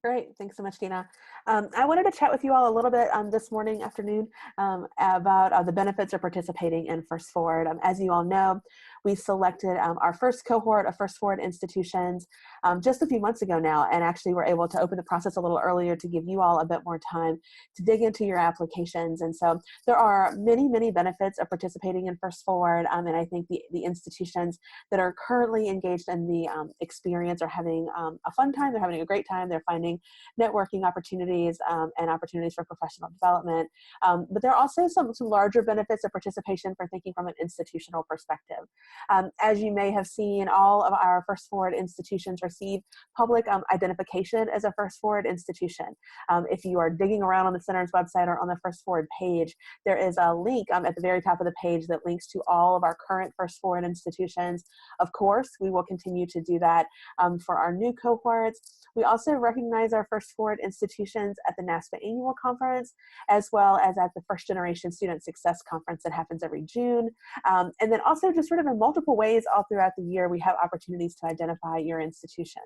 Great. Thanks so much, Dina. I wanted to chat with you all a little bit this morning, afternoon, about the benefits of participating in First Forward. As you all know, we selected our first cohort of First Forward institutions just a few months ago now, and actually were able to open the process a little earlier to give you all a bit more time to dig into your applications. And so there are many, many benefits of participating in First Forward, and I think the institutions that are currently engaged in the experience are having a fun time. They're having a great time. They're finding networking opportunities and opportunities for professional development. But there are also some larger benefits of participation for thinking from an institutional perspective. As you may have seen, all of our First Forward institutions receive public identification as a First Forward institution. If you are digging around on the center's website or on the First Forward page, there is a link at the very top of the page that links to all of our current First Forward institutions. Of course, we will continue to do that for our new cohorts. We also recognize our First Forward institutions at the NASPA Annual Conference, as well as at the First Generation Student Success Conference that happens every June. And then also just sort of in multiple ways all throughout the year, we have opportunities to identify your institution.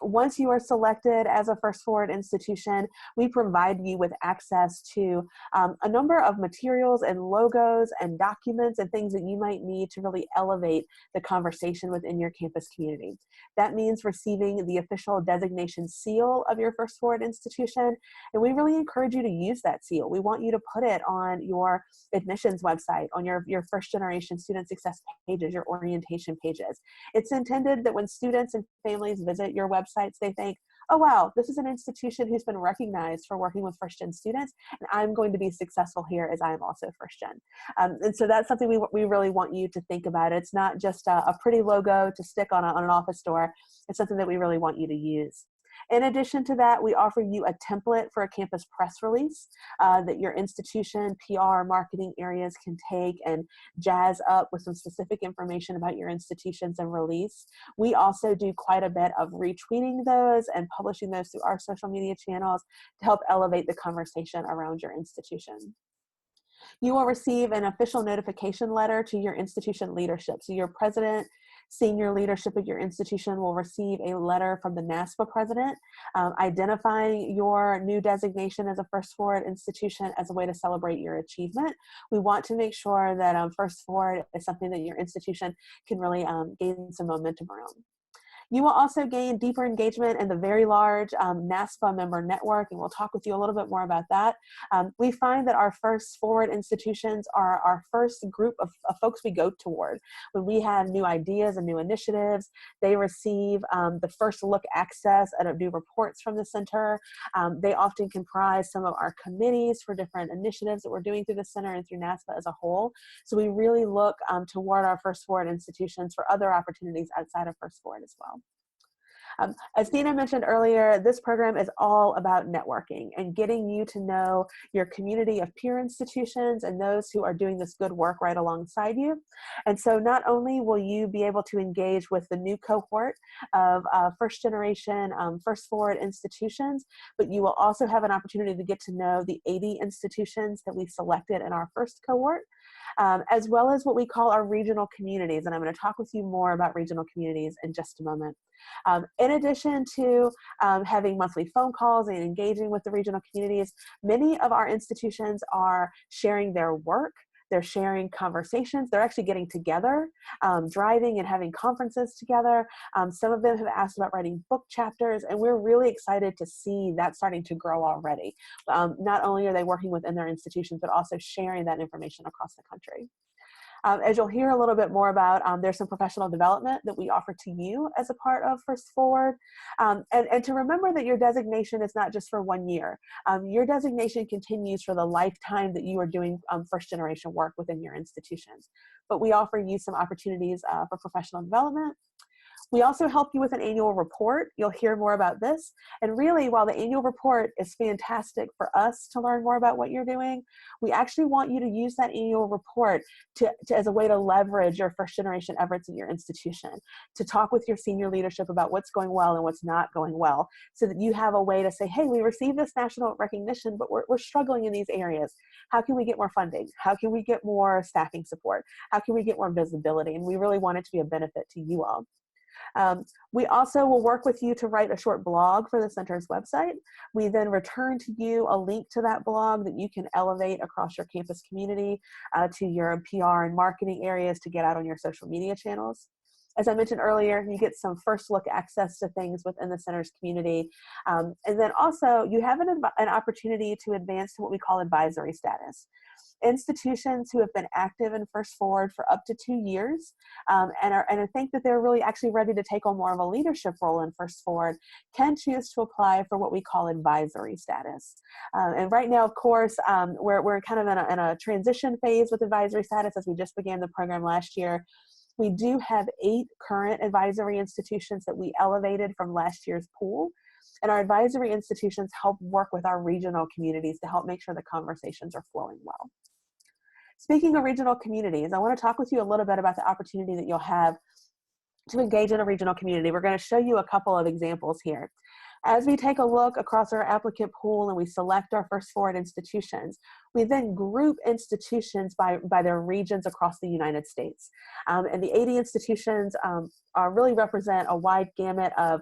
Once you are selected as a First Forward institution, we provide you with access to a number of materials and logos and documents and things that you might need to really elevate the conversation within your campus community. That means receiving the official designation seal of your First Forward institution, and we really encourage you to use that seal. We want you to put it on your admissions website, on your First Generation Student Success pages, your orientation pages. It's intended that when students and families visit your websites, they think, oh wow, this is an institution who's been recognized for working with first gen students, and I'm going to be successful here as I'm also first gen. And so that's something we really want you to think about. It's not just a pretty logo to stick on an office door. It's something that we really want you to use. In addition to that, we offer you a template for a campus press release that your institution, PR, marketing areas can take and jazz up with some specific information about your institutions and release. We also do quite a bit of retweeting those and publishing those through our social media channels to help elevate the conversation around your institution. You will receive an official notification letter to your institution leadership. So your president, senior leadership at your institution will receive a letter from the NASPA president identifying your new designation as a First Forward institution as a way to celebrate your achievement. We want to make sure that First Forward is something that your institution can really gain some momentum around. You will also gain deeper engagement in the very large NASPA member network, and we'll talk with you a little bit more about that. We find that our First Forward institutions are our first group of folks we go toward. When we have new ideas and new initiatives, they receive the first look access at new reports from the center. They often comprise some of our committees for different initiatives that we're doing through the center and through NASPA as a whole. So we really look toward our First Forward institutions for other opportunities outside of First Forward as well. As Dina mentioned earlier, this program is all about networking and getting you to know your community of peer institutions and those who are doing this good work right alongside you. And so not only will you be able to engage with the new cohort of first generation First Forward institutions, but you will also have an opportunity to get to know the 80 institutions that we selected in our first cohort, as well as what we call our regional communities. And I'm going to talk with you more about regional communities in just a moment. In addition to having monthly phone calls and engaging with the regional communities, many of our institutions are sharing their work. They're sharing conversations. They're actually getting together, driving and having conferences together. Some of them have asked about writing book chapters, and we're really excited to see that starting to grow already. Not only are they working within their institutions, but also sharing that information across the country. As you'll hear a little bit more about, there's some professional development that we offer to you as a part of First Forward. And to remember that your designation is not just for 1 year. Your designation continues for the lifetime that you are doing first generation work within your institutions. But we offer you some opportunities for professional development. We also help you with an annual report. You'll hear more about this. And really, while the annual report is fantastic for us to learn more about what you're doing, we actually want you to use that annual report as a way to leverage your first generation efforts in your institution, to talk with your senior leadership about what's going well and what's not going well, so that you have a way to say, hey, we received this national recognition, but we're struggling in these areas. How can we get more funding? How can we get more staffing support? How can we get more visibility? And we really want it to be a benefit to you all. We also will work with you to write a short blog for the center's website. We then return to you a link to that blog that you can elevate across your campus community to your PR and marketing areas to get out on your social media channels. As I mentioned earlier, you get some first look access to things within the center's community. And then also you have an opportunity to advance to what we call advisory status. Institutions who have been active in First Forward for up to 2 years and I think that they're really actually ready to take on more of a leadership role in First Forward can choose to apply for what we call advisory status. And right now, of course, we're kind of in a transition phase with advisory status as we just began the program last year. We do have 8 current advisory institutions that we elevated from last year's pool. And our advisory institutions help work with our regional communities to help make sure the conversations are flowing well. Speaking of regional communities, I want to talk with you a little bit about the opportunity that you'll have to engage in a regional community. We're going to show you a couple of examples here. As we take a look across our applicant pool and we select our First Forward institutions, we then group institutions by their regions across the United States. And the 80 institutions really represent a wide gamut of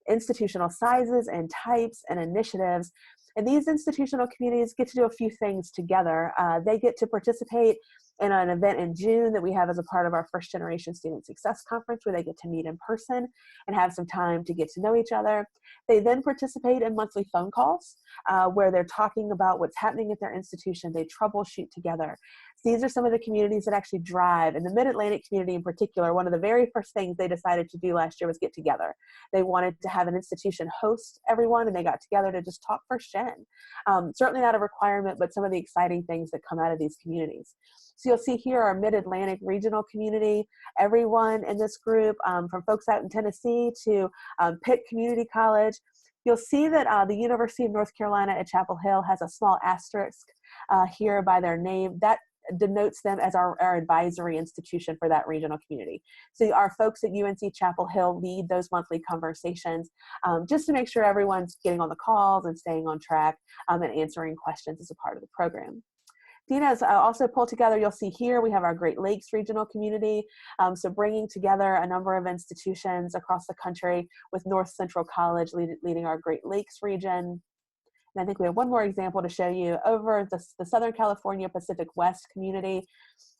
institutional sizes and types and initiatives. And these institutional communities get to do a few things together. They get to participate in an event in June that we have as a part of our First Generation Student Success Conference, where they get to meet in person and have some time to get to know each other. They then participate in monthly phone calls where they're talking about what's happening at their institution. They troubleshoot together. So these are some of the communities that actually drive. In the Mid-Atlantic community in particular, one of the very first things they decided to do last year was get together. They wanted to have an institution host everyone, and they got together to just talk First Gen. Certainly not a requirement, but some of the exciting things that come out of these communities. So you'll see here our Mid-Atlantic regional community, everyone in this group, from folks out in Tennessee to Pitt Community College. You'll see that the University of North Carolina at Chapel Hill has a small asterisk here by their name. That denotes them as our advisory institution for that regional community. So our folks at UNC Chapel Hill lead those monthly conversations just to make sure everyone's getting on the calls and staying on track and answering questions as a part of the program. Dina's also pulled together, you'll see here, we have our Great Lakes regional community. So bringing together a number of institutions across the country with North Central College leading our Great Lakes region. And I think we have one more example to show you over the Southern California Pacific West community.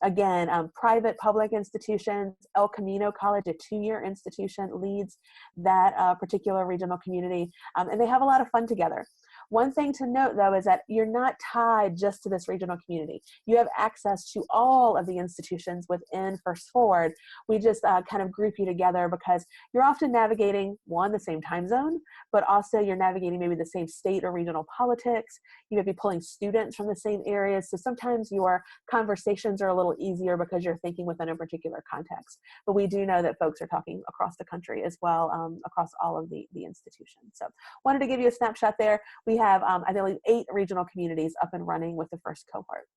Again, private public institutions. El Camino College, a 2-year institution, leads that particular regional community. And they have a lot of fun together. One thing to note, though, is that you're not tied just to this regional community. You have access to all of the institutions within First Forward. We just kind of group you together because you're often navigating, one, the same time zone, but also you're navigating maybe the same state or regional politics. You may be pulling students from the same areas. So sometimes your conversations are a little easier because you're thinking within a particular context. But we do know that folks are talking across the country as well, across all of the institutions. So wanted to give you a snapshot there. We have, I believe, 8 regional communities up and running with the first cohort.